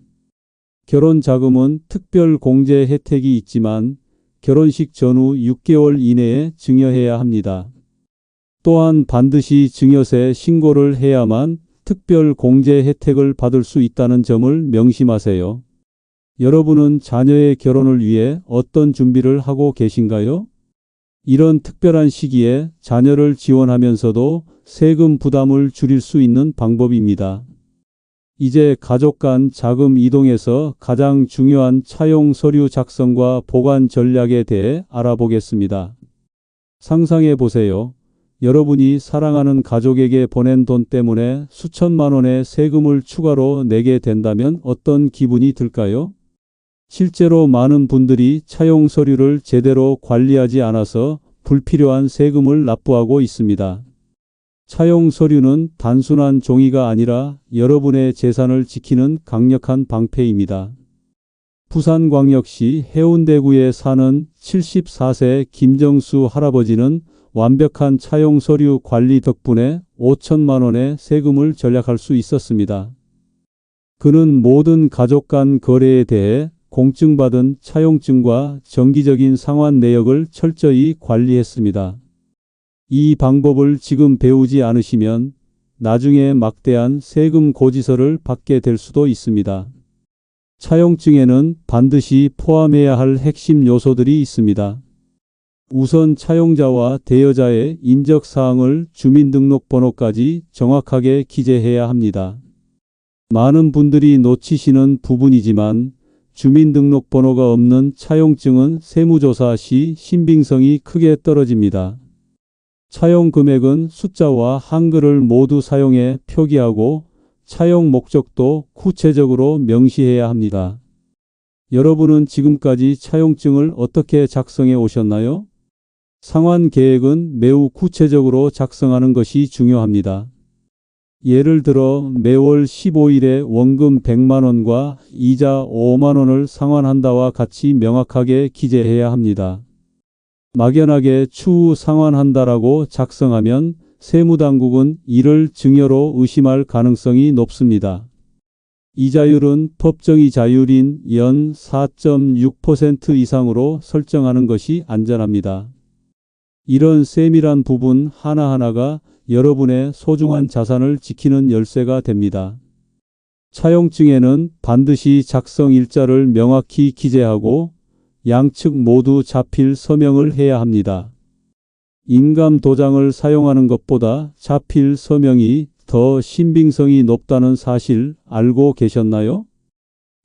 Speaker 1: 결혼 자금은 특별 공제 혜택이 있지만 결혼식 전후 6개월 이내에 증여해야 합니다. 또한 반드시 증여세 신고를 해야만 특별 공제 혜택을 받을 수 있다는 점을 명심하세요. 여러분은 자녀의 결혼을 위해 어떤 준비를 하고 계신가요? 이런 특별한 시기에 자녀를 지원하면서도 세금 부담을 줄일 수 있는 방법입니다. 이제 가족 간 자금 이동에서 가장 중요한 차용 서류 작성과 보관 전략에 대해 알아보겠습니다. 상상해 보세요. 여러분이 사랑하는 가족에게 보낸 돈 때문에 수천만 원의 세금을 추가로 내게 된다면 어떤 기분이 들까요? 실제로 많은 분들이 차용 서류를 제대로 관리하지 않아서 불필요한 세금을 납부하고 있습니다. 차용 서류는 단순한 종이가 아니라 여러분의 재산을 지키는 강력한 방패입니다. 부산광역시 해운대구에 사는 74세 김정수 할아버지는 완벽한 차용 서류 관리 덕분에 5천만 원의 세금을 절약할 수 있었습니다. 그는 모든 가족 간 거래에 대해 공증받은 차용증과 정기적인 상환 내역을 철저히 관리했습니다. 이 방법을 지금 배우지 않으시면 나중에 막대한 세금 고지서를 받게 될 수도 있습니다. 차용증에는 반드시 포함해야 할 핵심 요소들이 있습니다. 우선 차용자와 대여자의 인적사항을 주민등록번호까지 정확하게 기재해야 합니다. 많은 분들이 놓치시는 부분이지만 주민등록번호가 없는 차용증은 세무조사 시 신빙성이 크게 떨어집니다. 차용 금액은 숫자와 한글을 모두 사용해 표기하고 차용 목적도 구체적으로 명시해야 합니다. 여러분은 지금까지 차용증을 어떻게 작성해 오셨나요? 상환 계획은 매우 구체적으로 작성하는 것이 중요합니다. 예를 들어 매월 15일에 원금 100만 원과 이자 5만 원을 상환한다와 같이 명확하게 기재해야 합니다. 막연하게 추후 상환한다라고 작성하면 세무당국은 이를 증여로 의심할 가능성이 높습니다. 이자율은 법정이자율인 연 4.6% 이상으로 설정하는 것이 안전합니다. 이런 세밀한 부분 하나하나가 여러분의 소중한 자산을 지키는 열쇠가 됩니다. 차용증에는 반드시 작성 일자를 명확히 기재하고 양측 모두 자필 서명을 해야 합니다. 인감 도장을 사용하는 것보다 자필 서명이 더 신빙성이 높다는 사실 알고 계셨나요?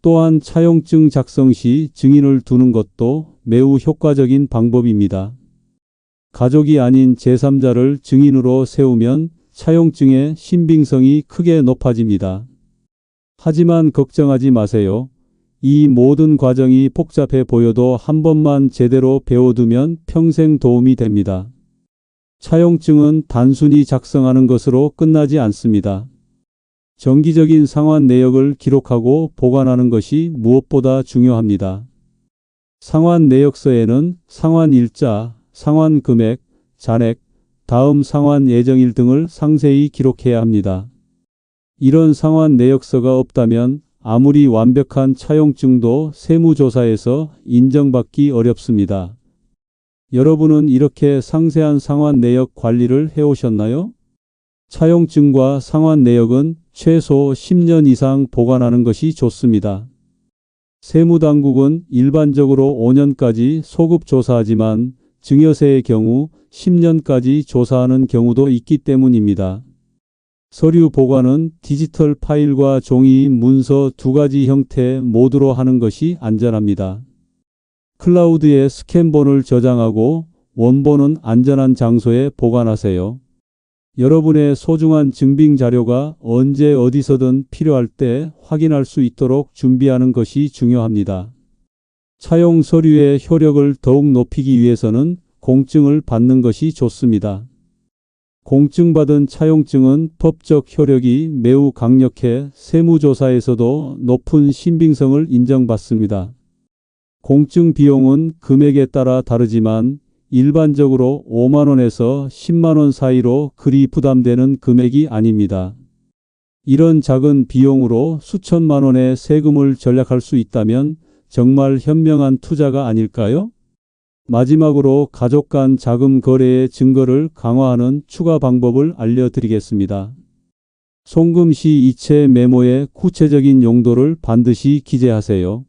Speaker 1: 또한 차용증 작성 시 증인을 두는 것도 매우 효과적인 방법입니다. 가족이 아닌 제3자를 증인으로 세우면 차용증의 신빙성이 크게 높아집니다. 하지만 걱정하지 마세요. 이 모든 과정이 복잡해 보여도 한 번만 제대로 배워두면 평생 도움이 됩니다. 차용증은 단순히 작성하는 것으로 끝나지 않습니다. 정기적인 상환 내역을 기록하고 보관하는 것이 무엇보다 중요합니다. 상환 내역서에는 상환 일자, 상환 금액, 잔액, 다음 상환 예정일 등을 상세히 기록해야 합니다. 이런 상환 내역서가 없다면 아무리 완벽한 차용증도 세무조사에서 인정받기 어렵습니다. 여러분은 이렇게 상세한 상환 내역 관리를 해오셨나요? 차용증과 상환 내역은 최소 10년 이상 보관하는 것이 좋습니다. 세무당국은 일반적으로 5년까지 소급 조사하지만 증여세의 경우 10년까지 조사하는 경우도 있기 때문입니다. 서류 보관은 디지털 파일과 종이 문서 두 가지 형태 모두로 하는 것이 안전합니다. 클라우드에 스캔본을 저장하고 원본은 안전한 장소에 보관하세요. 여러분의 소중한 증빙 자료가 언제 어디서든 필요할 때 확인할 수 있도록 준비하는 것이 중요합니다. 차용 서류의 효력을 더욱 높이기 위해서는 공증을 받는 것이 좋습니다. 공증받은 차용증은 법적 효력이 매우 강력해 세무조사에서도 높은 신빙성을 인정받습니다. 공증 비용은 금액에 따라 다르지만 일반적으로 5만 원에서 10만 원 사이로 그리 부담되는 금액이 아닙니다. 이런 작은 비용으로 수천만 원의 세금을 절약할 수 있다면 정말 현명한 투자가 아닐까요? 마지막으로 가족 간 자금 거래의 증거를 강화하는 추가 방법을 알려드리겠습니다. 송금 시 이체 메모의 구체적인 용도를 반드시 기재하세요.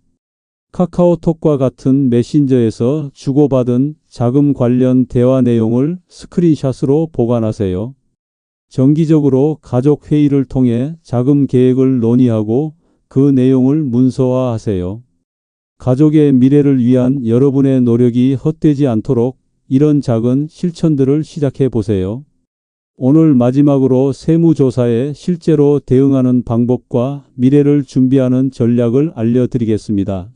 Speaker 1: 카카오톡과 같은 메신저에서 주고받은 자금 관련 대화 내용을 스크린샷으로 보관하세요. 정기적으로 가족 회의를 통해 자금 계획을 논의하고 그 내용을 문서화하세요. 가족의 미래를 위한 여러분의 노력이 헛되지 않도록 이런 작은 실천들을 시작해 보세요. 오늘 마지막으로 세무조사에 실제로 대응하는 방법과 미래를 준비하는 전략을 알려드리겠습니다.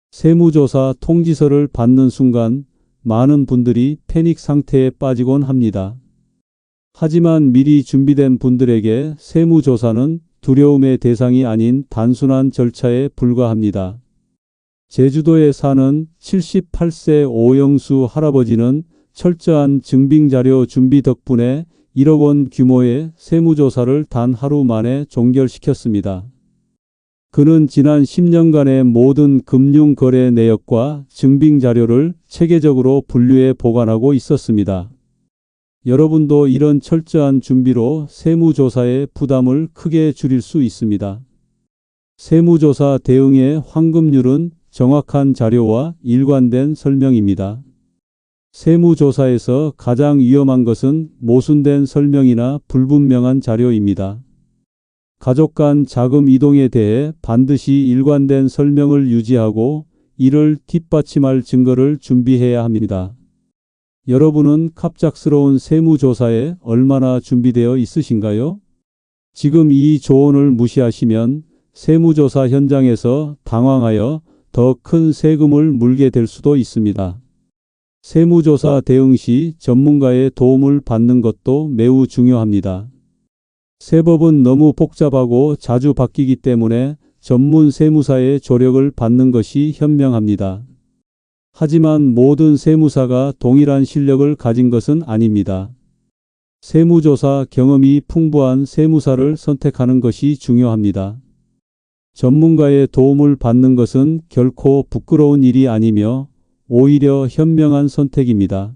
Speaker 1: 세무조사 통지서를 받는 순간 많은 분들이 패닉 상태에 빠지곤 합니다. 하지만 미리 준비된 분들에게 세무조사는 두려움의 대상이 아닌 단순한 절차에 불과합니다. 제주도에 사는 78세 오영수 할아버지는 철저한 증빙자료 준비 덕분에 1억 원 규모의 세무조사를 단 하루 만에 종결시켰습니다. 그는 지난 10년간의 모든 금융거래 내역과 증빙자료를 체계적으로 분류해 보관하고 있었습니다. 여러분도 이런 철저한 준비로 세무조사의 부담을 크게 줄일 수 있습니다. 세무조사 대응의 황금률은 정확한 자료와 일관된 설명입니다. 세무조사에서 가장 위험한 것은 모순된 설명이나 불분명한 자료입니다. 가족 간 자금 이동에 대해 반드시 일관된 설명을 유지하고 이를 뒷받침할 증거를 준비해야 합니다. 여러분은 갑작스러운 세무조사에 얼마나 준비되어 있으신가요? 지금 이 조언을 무시하시면 세무조사 현장에서 당황하여 더 큰 세금을 물게 될 수도 있습니다. 세무조사 대응 시 전문가의 도움을 받는 것도 매우 중요합니다. 세법은 너무 복잡하고 자주 바뀌기 때문에 전문 세무사의 조력을 받는 것이 현명합니다. 하지만 모든 세무사가 동일한 실력을 가진 것은 아닙니다. 세무조사 경험이 풍부한 세무사를 선택하는 것이 중요합니다. 전문가의 도움을 받는 것은 결코 부끄러운 일이 아니며 오히려 현명한 선택입니다.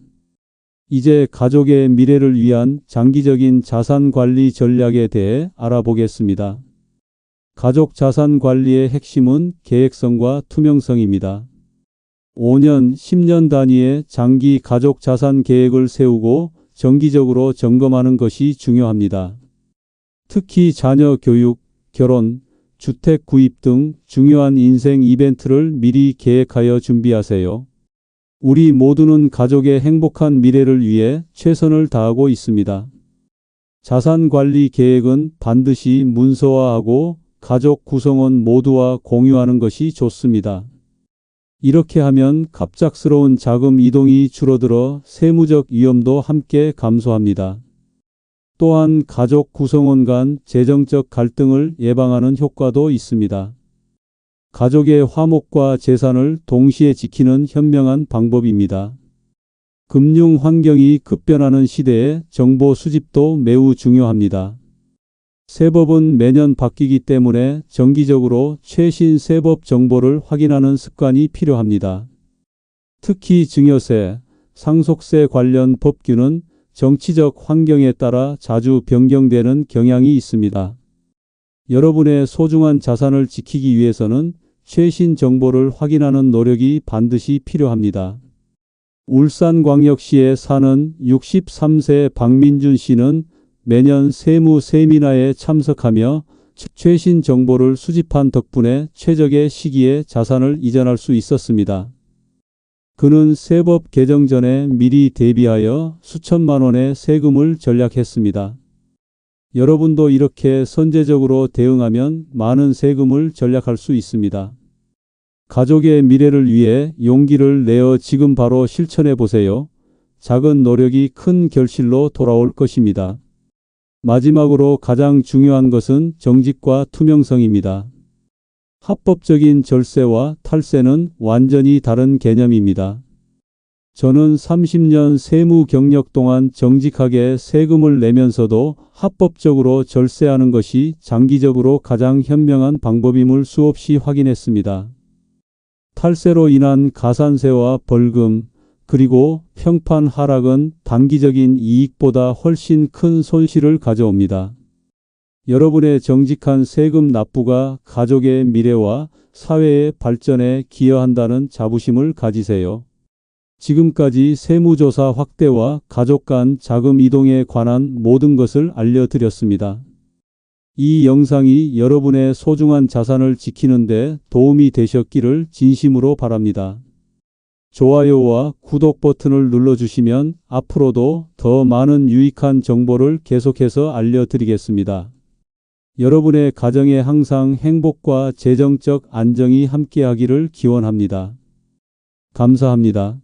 Speaker 1: 이제 가족의 미래를 위한 장기적인 자산 관리 전략에 대해 알아보겠습니다. 가족 자산 관리의 핵심은 계획성과 투명성입니다. 5년, 10년 단위의 장기 가족 자산 계획을 세우고 정기적으로 점검하는 것이 중요합니다. 특히 자녀 교육, 결혼, 주택 구입 등 중요한 인생 이벤트를 미리 계획하여 준비하세요. 우리 모두는 가족의 행복한 미래를 위해 최선을 다하고 있습니다. 자산 관리 계획은 반드시 문서화하고 가족 구성원 모두와 공유하는 것이 좋습니다. 이렇게 하면 갑작스러운 자금 이동이 줄어들어 세무적 위험도 함께 감소합니다. 또한 가족 구성원 간 재정적 갈등을 예방하는 효과도 있습니다. 가족의 화목과 재산을 동시에 지키는 현명한 방법입니다. 금융 환경이 급변하는 시대에 정보 수집도 매우 중요합니다. 세법은 매년 바뀌기 때문에 정기적으로 최신 세법 정보를 확인하는 습관이 필요합니다. 특히 증여세, 상속세 관련 법규는 정치적 환경에 따라 자주 변경되는 경향이 있습니다. 여러분의 소중한 자산을 지키기 위해서는 최신 정보를 확인하는 노력이 반드시 필요합니다. 울산광역시에 사는 63세 박민준 씨는 매년 세무 세미나에 참석하며 최신 정보를 수집한 덕분에 최적의 시기에 자산을 이전할 수 있었습니다. 그는 세법 개정 전에 미리 대비하여 수천만 원의 세금을 절약했습니다. 여러분도 이렇게 선제적으로 대응하면 많은 세금을 절약할 수 있습니다. 가족의 미래를 위해 용기를 내어 지금 바로 실천해 보세요. 작은 노력이 큰 결실로 돌아올 것입니다. 마지막으로 가장 중요한 것은 정직과 투명성입니다. 합법적인 절세와 탈세는 완전히 다른 개념입니다. 저는 30년 세무 경력 동안 정직하게 세금을 내면서도 합법적으로 절세하는 것이 장기적으로 가장 현명한 방법임을 수없이 확인했습니다. 탈세로 인한 가산세와 벌금, 그리고 평판 하락은 단기적인 이익보다 훨씬 큰 손실을 가져옵니다. 여러분의 정직한 세금 납부가 가족의 미래와 사회의 발전에 기여한다는 자부심을 가지세요. 지금까지 세무조사 확대와 가족 간 자금 이동에 관한 모든 것을 알려드렸습니다. 이 영상이 여러분의 소중한 자산을 지키는 데 도움이 되셨기를 진심으로 바랍니다. 좋아요와 구독 버튼을 눌러주시면 앞으로도 더 많은 유익한 정보를 계속해서 알려드리겠습니다. 여러분의 가정에 항상 행복과 재정적 안정이 함께하기를 기원합니다. 감사합니다.